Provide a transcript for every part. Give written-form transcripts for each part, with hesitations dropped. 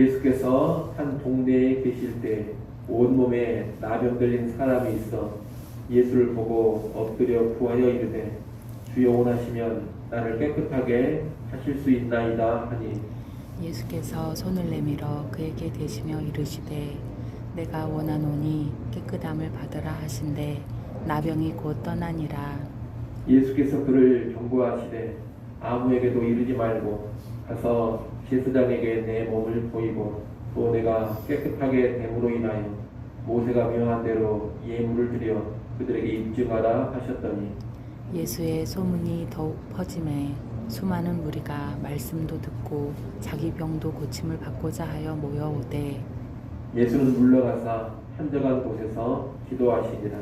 예수께서 한 동네에 계실 때 온몸에 나병 들린 사람이 있어 예수를 보고 엎드려 구하여 이르되 주여 원하시면 나를 깨끗하게 하실 수 있나이다 하니 예수께서 손을 내밀어 그에게 대시며 이르시되 내가 원하노니 깨끗함을 받으라 하신대 나병이 곧 떠나니라. 예수께서 그를 경고하시되 아무에게도 이르지 말고 가서 제사장에게 내 몸을 보이고 또 내가 깨끗하게 됨으로 인하여 모세가 명한 대로 예물을 드려 그들에게 입증하라 하셨더니 예수의 소문이 더욱 퍼짐에 수많은 무리가 말씀도 듣고 자기 병도 고침을 받고자 하여 모여오되 예수는 물러가사 한적한 곳에서 기도하시니라.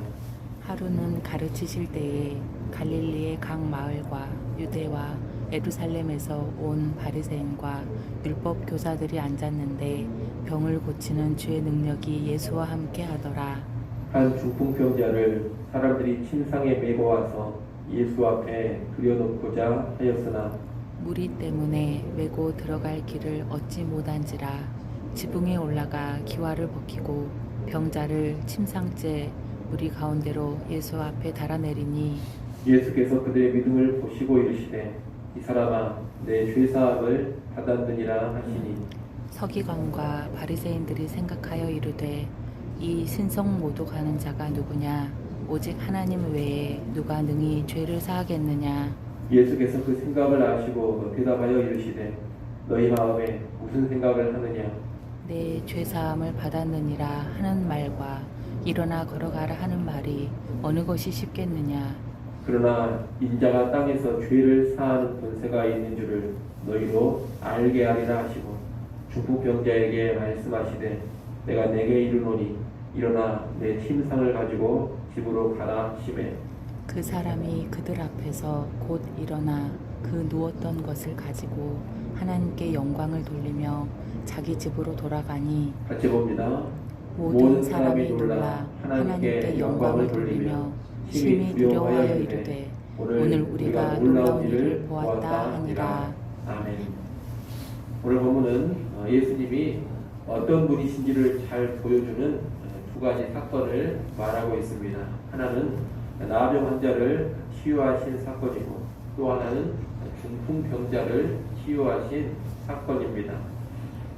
하루는 가르치실 때에 갈릴리의 각 마을과 유대와 예루살렘에서 온 바리새인과 율법 교사들이 앉았는데 병을 고치는 주의 능력이 예수와 함께 하더라. 한 중풍병자를 사람들이 침상에 메고 와서 예수 앞에 들여놓고자 하였으나 무리 때문에 메고 들어갈 길을 얻지 못한지라 지붕에 올라가 기와를 벗기고 병자를 침상째 무리 가운데로 예수 앞에 달아내리니 예수께서 그들의 믿음을 보시고 이르시되 이 사람아 내 죄사함을 받았느니라 하시니 서기관과 바리새인들이 생각하여 이르되 이 신성 모독하는 자가 누구냐 오직 하나님 외에 누가 능히 죄를 사하겠느냐. 예수께서 그 생각을 아시고 대답하여 이르시되 너희 마음에 무슨 생각을 하느냐 내 죄사함을 받았느니라 하는 말과 일어나 걸어가라 하는 말이 어느 것이 쉽겠느냐. 그러나 인자가 땅에서 죄를 사하는 권세가 있는 줄을 너희도 알게 하리라 하시고 중풍병자에게 말씀하시되 내가 내게 이르노니 일어나 내 침상을 가지고 집으로 가라 하시매 그 사람이 그들 앞에서 곧 일어나 그 누웠던 것을 가지고 하나님께 영광을 돌리며 자기 집으로 돌아가니 같이 봅니다. 모든 사람이 놀라 하나님께 영광을 돌리며 심히 두려워하여 이르되 오늘 우리가 놀라운 일을 보았다 하니라. 아멘. 오늘 본문은 예수님이 어떤 분이신지를 잘 보여주는 두 가지 사건을 말하고 있습니다. 하나는 나병 환자를 치유하신 사건이고 또 하나는 중풍병자를 치유하신 사건입니다.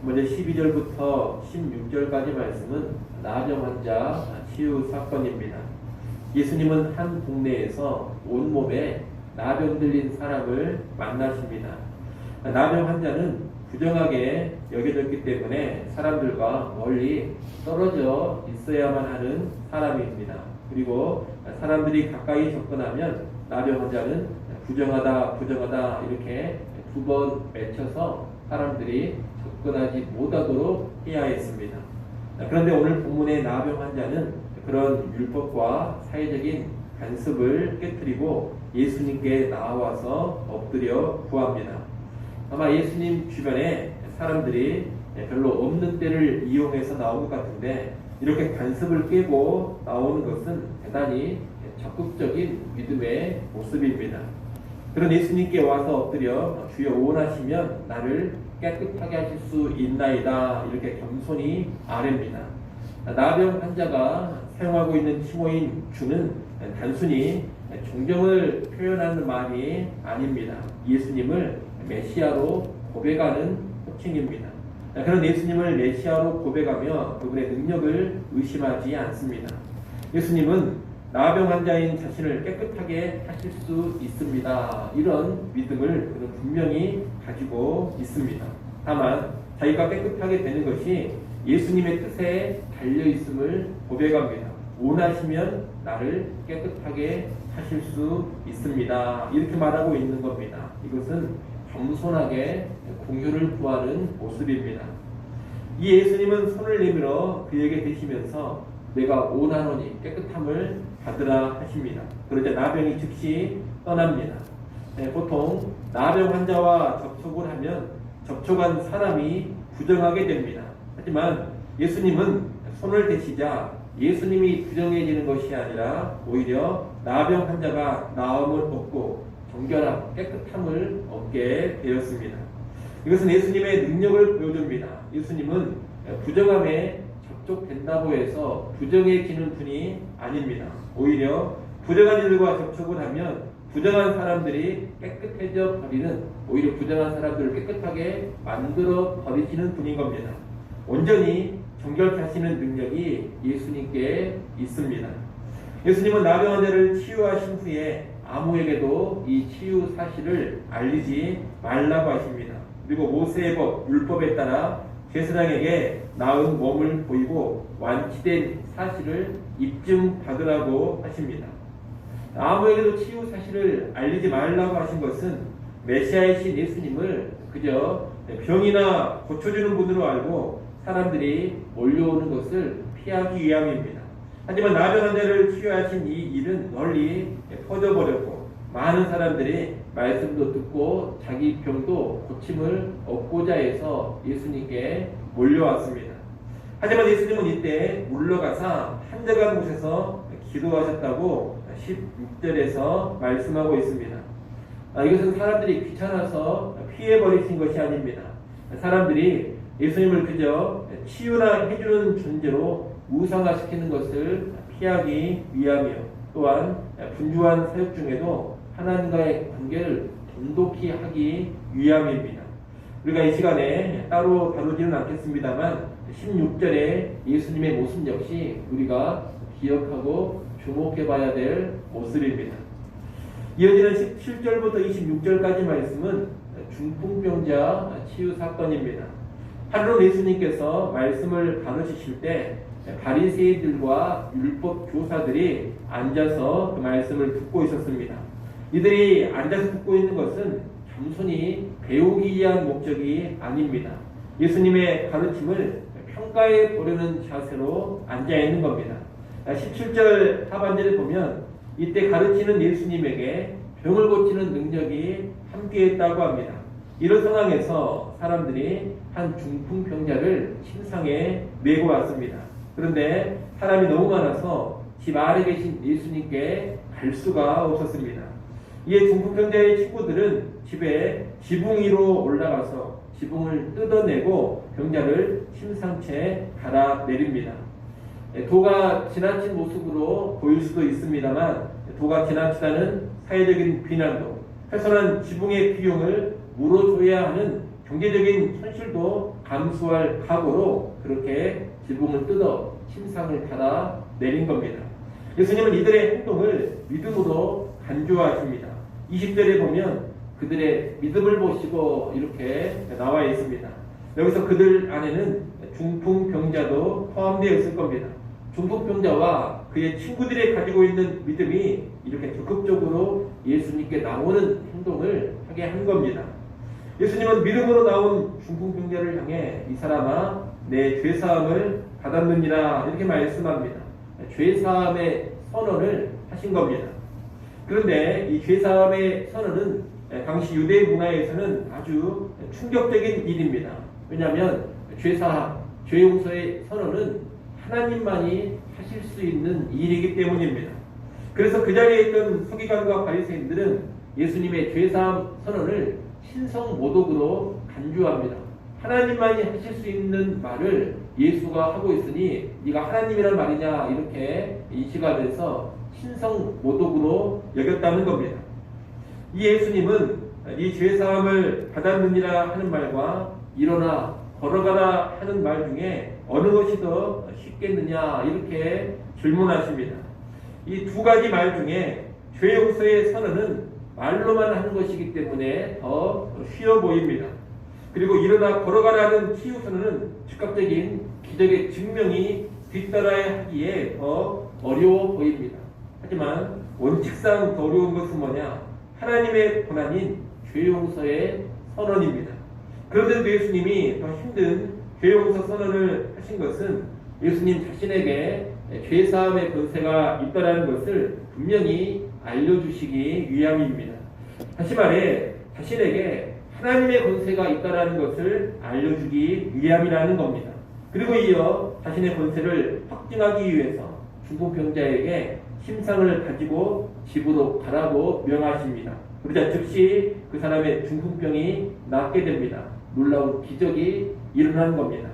먼저 12절부터 16절까지 말씀은 나병 환자 치유 사건입니다. 예수님은 한 동네에서 온몸에 나병 들린 사람을 만나십니다. 나병 환자는 부정하게 여겨졌기 때문에 사람들과 멀리 떨어져 있어야만 하는 사람입니다. 그리고 사람들이 가까이 접근하면 나병 환자는 부정하다 이렇게 두 번 외쳐서 사람들이 접근하지 못하도록 해야 했습니다. 그런데 오늘 본문의 나병 환자는 그런 율법과 사회적인 간섭을 깨뜨리고 예수님께 나와서 엎드려 구합니다. 아마 예수님 주변에 사람들이 별로 없는 때를 이용해서 나온 것 같은데 이렇게 간섭을 깨고 나오는 것은 대단히 적극적인 믿음의 모습입니다. 그런 예수님께 와서 엎드려 주여 원하시면 나를 깨끗하게 하실 수 있나이다 이렇게 겸손히 아뢰입니다. 나병 환자가 사용하고 있는 칭호인 주는 단순히 존경을 표현하는 말이 아닙니다. 예수님을 메시아로 고백하는 호칭입니다. 그런 예수님을 메시아로 고백하며 그분의 능력을 의심하지 않습니다. 예수님은 나병 환자인 자신을 깨끗하게 하실 수 있습니다. 이런 믿음을 그는 분명히 가지고 있습니다. 다만 자기가 깨끗하게 되는 것이 예수님의 뜻에 달려있음을 고백합니다. 원하시면 나를 깨끗하게 하실 수 있습니다. 이렇게 말하고 있는 겁니다. 이것은 겸손하게 공유를 구하는 모습입니다. 이 예수님은 손을 내밀어 그에게 대시면서 내가 원하노니 깨끗함을 받으라 하십니다. 그러자 나병이 즉시 떠납니다. 보통 나병 환자와 접촉을 하면 접촉한 사람이 부정하게 됩니다. 하지만 예수님은 손을 대시자 예수님이 부정해지는 것이 아니라 오히려 나병 환자가 나음을 얻고 정결함, 깨끗함을 얻게 되었습니다. 이것은 예수님의 능력을 보여줍니다. 예수님은 부정함에 접촉된다고 해서 부정해지는 분이 아닙니다. 오히려 부정한 일과 접촉을 하면 부정한 사람들이 깨끗해져 버리는, 오히려 부정한 사람들을 깨끗하게 만들어 버리시는 분인 겁니다. 온전히 정결케 하시는 능력이 예수님께 있습니다. 예수님은 나병 환자를 치유하신 후에 아무에게도 이 치유 사실을 알리지 말라고 하십니다. 그리고 모세의 법, 율법에 따라 제사장에게 나은 몸을 보이고 완치된 사실을 입증받으라고 하십니다. 아무에게도 치유 사실을 알리지 말라고 하신 것은 메시아이신 예수님을 그저 병이나 고쳐주는 분으로 알고 사람들이 몰려오는 것을 피하기 위함입니다. 하지만 나병 환자를 치유하신 이 일은 널리 퍼져버렸고 많은 사람들이 말씀도 듣고 자기 병도 고침을 얻고자 해서 예수님께 몰려왔습니다. 하지만 예수님은 이때 물러가사 한적한 곳에서 기도하셨다고 16절에서 말씀하고 있습니다. 이것은 사람들이 귀찮아서 피해버리신 것이 아닙니다. 사람들이 예수님을 그저 치유나 해주는 존재로 우상화시키는 것을 피하기 위함이요, 또한 분주한 사역 중에도 하나님과의 관계를 돈독히 하기 위함입니다. 우리가 이 시간에 따로 다루지는 않겠습니다만 16절의 예수님의 모습 역시 우리가 기억하고 주목해 봐야 될 모습입니다. 이어지는 17절부터 26절까지 말씀은 중풍병자 치유 사건입니다. 하루 예수님께서 말씀을 가르치실 때 바리새인들과 율법 교사들이 앉아서 그 말씀을 듣고 있었습니다. 이들이 앉아서 듣고 있는 것은 단순히 배우기 위한 목적이 아닙니다. 예수님의 가르침을 평가해 보려는 자세로 앉아 있는 겁니다. 17절 하반절에 보면 이때 가르치는 예수님에게 병을 고치는 능력이 함께했다고 합니다. 이런 상황에서 사람들이 한 중풍병자를 침상에 메고 왔습니다. 그런데 사람이 너무 많아서 집 아래 계신 예수님께 갈 수가 없었습니다. 이에 중풍병자의 친구들은 집에 지붕 위로 올라가서 지붕을 뜯어내고 병자를 침상채 갈아 내립니다. 도가 지나친 모습으로 보일 수도 있습니다만 도가 지나치다는 사회적인 비난도, 훼손한 지붕의 비용을 물어줘야 하는 경제적인 손실도 감수할 각오로 그렇게 지붕을 뜯어 침상을 갈아 내린 겁니다. 예수님은 이들의 행동을 믿음으로 간주하십니다. 20절에 보면 그들의 믿음을 보시고 이렇게 나와 있습니다. 여기서 그들 안에는 중풍병자도 포함되어 있을 겁니다. 중풍병자와 그의 친구들이 가지고 있는 믿음이 이렇게 적극적으로 예수님께 나오는 행동을 하게 한 겁니다. 예수님은 믿음으로 나온 중풍병자를 향해 이 사람아 내 죄사함을 받았느니라 이렇게 말씀합니다. 죄사함의 선언을 하신 겁니다. 그런데 이 죄사함의 선언은 당시 유대 문화에서는 아주 충격적인 일입니다. 왜냐하면 죄사함, 죄용서의 선언은 하나님만이 하실 수 있는 일이기 때문입니다. 그래서 그 자리에 있던 서기관과 바리새인들은 예수님의 죄사함 선언을 신성모독으로 간주합니다. 하나님만이 하실 수 있는 말을 예수가 하고 있으니 네가 하나님이란 말이냐 이렇게 인식하면서 신성모독으로 여겼다는 겁니다. 이 예수님은 이 죄사함을 받았느니라 하는 말과 일어나 걸어가라 하는 말 중에 어느 것이 더 쉽겠느냐 이렇게 질문하십니다. 이 두 가지 말 중에 죄 용서의 선언은 말로만 하는 것이기 때문에 더 쉬워 보입니다. 그리고 일어나 걸어가라는 치유 선언은 즉각적인 기적의 증명이 뒤따라야 하기에 더 어려워 보입니다. 하지만 원칙상 더 어려운 것은 뭐냐? 하나님의 권한인 죄 용서의 선언입니다. 그런데도 예수님이 더 힘든 죄 용서 선언을 하신 것은 예수님 자신에게 죄사함의 권세가 있다는 것을 분명히 알려주시기 위함입니다. 다시 말해 자신에게 하나님의 권세가 있다는 것을 알려주기 위함이라는 겁니다. 그리고 이어 자신의 권세를 확증하기 위해서 중풍병자에게 침상을 가지고 집으로 가라고 명하십니다. 그러자 즉시 그 사람의 중풍병이 낫게 됩니다. 놀라운 기적이 일어난 겁니다.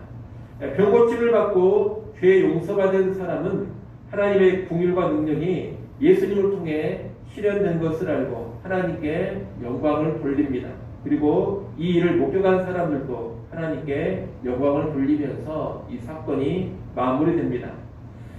병고침을 받고 죄 용서받은 사람은 하나님의 긍휼과 능력이 예수님을 통해 실현된 것을 알고 하나님께 영광을 돌립니다. 그리고 이 일을 목격한 사람들도 하나님께 영광을 돌리면서 이 사건이 마무리됩니다.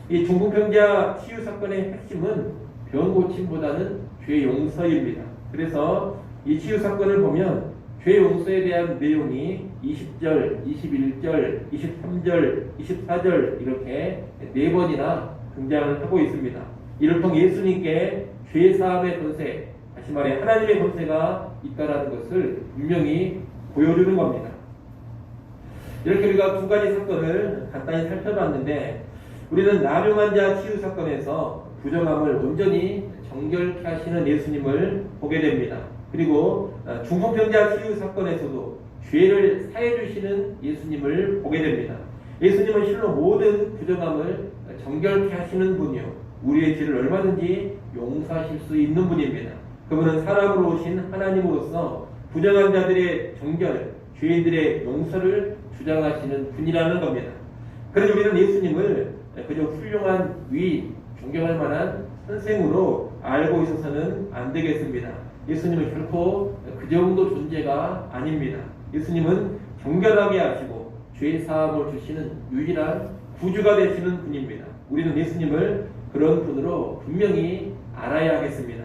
이 중풍병자 치유 사건의 핵심은 병 고침보다는 죄 용서입니다. 그래서 이 치유 사건을 보면 죄 용서에 대한 내용이 20절, 21절, 23절, 24절 이렇게 4번이나 등장을 하고 있습니다. 이를 통해 예수님께 죄 사함의 권세, 다시 말해 하나님의 권세가 있다라는 것을 분명히 보여주는 겁니다. 이렇게 우리가 두 가지 사건을 간단히 살펴봤는데 우리는 나병 자 치유 사건에서 부정함을 온전히 정결케 하시는 예수님을 보게 됩니다. 그리고 중풍병자 치유 사건에서도 죄를 사해 주시는 예수님을 보게 됩니다. 예수님은 실로 모든 부정함을 정결케 하시는 분이요, 우리의 죄를 얼마든지 용서하실 수 있는 분입니다. 그분은 사람으로 오신 하나님으로서 부정한 자들의 정결, 죄인들의 용서를 주장하시는 분이라는 겁니다. 그래서 우리는 예수님을 그저 훌륭한 위, 존경할 만한 선생으로 알고 있어서는 안 되겠습니다. 예수님은 결코 그 정도 존재가 아닙니다. 예수님은 정결하게 하시고 죄 사함을 주시는 유일한 구주가 되시는 분입니다. 우리는 예수님을 그런 분으로 분명히 알아야 하겠습니다.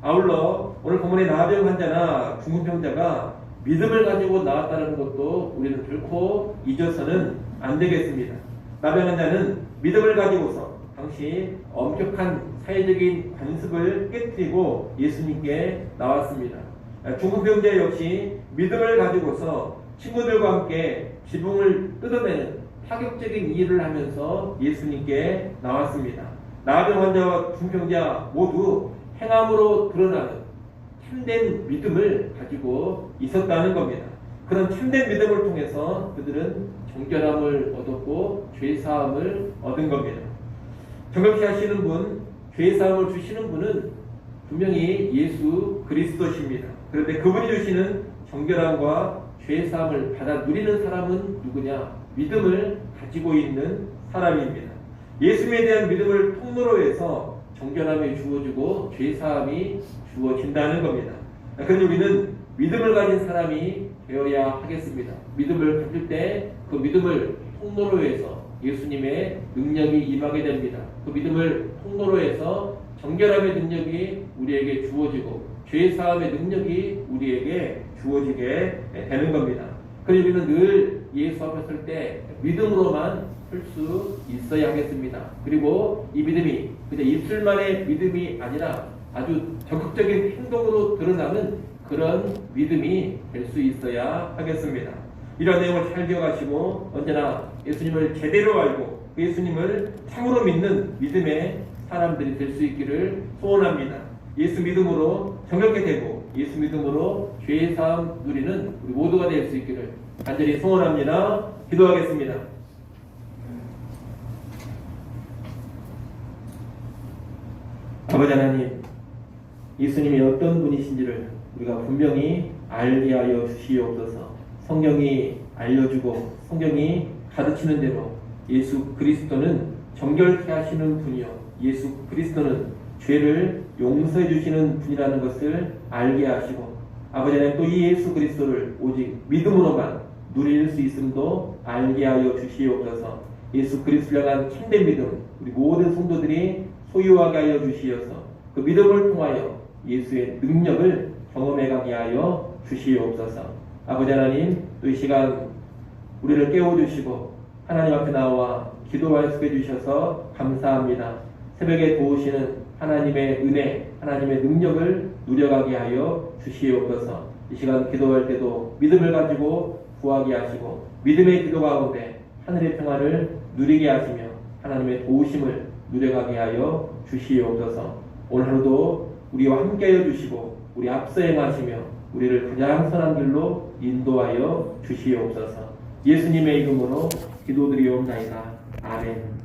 아울러 오늘 본문의 나병 환자나 중풍병자가 믿음을 가지고 나왔다는 것도 우리는 결코 잊어서는 안 되겠습니다. 나병 환자는 믿음을 가지고서 당시 엄격한 사회적인 관습을 깨뜨리고 예수님께 나왔습니다. 중풍병자 역시 믿음을 가지고서 친구들과 함께 지붕을 뜯어내는 파격적인 일을 하면서 예수님께 나왔습니다. 나병 환자와 중풍병자 모두 행함으로 드러나는 참된 믿음을 가지고 있었다는 겁니다. 그런 참된 믿음을 통해서 그들은 정결함을 얻었고 죄사함을 얻은 겁니다. 정결케 하시는 분, 죄사함을 주시는 분은 분명히 예수 그리스도십니다. 그런데 그분이 주시는 정결함과 죄사함을 받아 누리는 사람은 누구냐? 믿음을 가지고 있는 사람입니다. 예수님에 대한 믿음을 통로로 해서 정결함이 주어지고 죄사함이 주어진다는 겁니다. 그런데 우리는 믿음을 가진 사람이 되어야 하겠습니다. 믿음을 가질 때 그 믿음을 통로로 해서 예수님의 능력이 임하게 됩니다. 그 믿음을 통로로 해서 정결함의 능력이 우리에게 주어지고 죄사함의 능력이 우리에게 주어지게 되는 겁니다. 그래서 우리는 늘 예수 앞에 설 때 믿음으로만 설 수 있어야 하겠습니다. 그리고 이 믿음이 그냥 입술만의 믿음이 아니라 아주 적극적인 행동으로 드러나는 그런 믿음이 될 수 있어야 하겠습니다. 이런 내용을 잘 기억하시고 언제나 예수님을 제대로 알고 그 예수님을 참으로 믿는 믿음의 사람들이 될 수 있기를 소원합니다. 예수 믿음으로 정결케 되고 예수 믿음으로 죄의 사함 누리는 우리 모두가 될 수 있기를 간절히 소원합니다. 기도하겠습니다. 아버지 하나님, 예수님이 어떤 분이신지를 우리가 분명히 알게 하여 주시옵소서. 성경이 알려주고 성경이 가르치는 대로 예수 그리스도는 정결케 하시는 분이요, 예수 그리스도는 죄를 용서해 주시는 분이라는 것을 알게 하시고 아버지 하나님, 또 이 예수 그리스도를 오직 믿음으로만 누릴 수 있음도 알게 하여 주시옵소서. 예수 그리스도를 향한 참된 믿음 우리 모든 성도들이 소유하게 하여 주시어서 그 믿음을 통하여 예수의 능력을 경험해 가게 하여 주시옵소서. 아버지 하나님, 또 이 시간 우리를 깨워주시고 하나님 앞에 나와 기도할 수 있게 해주셔서 감사합니다. 새벽에 도우시는 하나님의 은혜, 하나님의 능력을 누려가게 하여 주시옵소서. 이 시간 기도할 때도 믿음을 가지고 구하게 하시고 믿음의 기도 가운데 하늘의 평화를 누리게 하시며 하나님의 도우심을 누려가게 하여 주시옵소서. 오늘 하루도 우리와 함께하여 주시고 우리 앞서 행하시며 우리를 가장 선한 길로 인도하여 주시옵소서. 예수님의 이름으로 기도드리옵나이다. 아멘.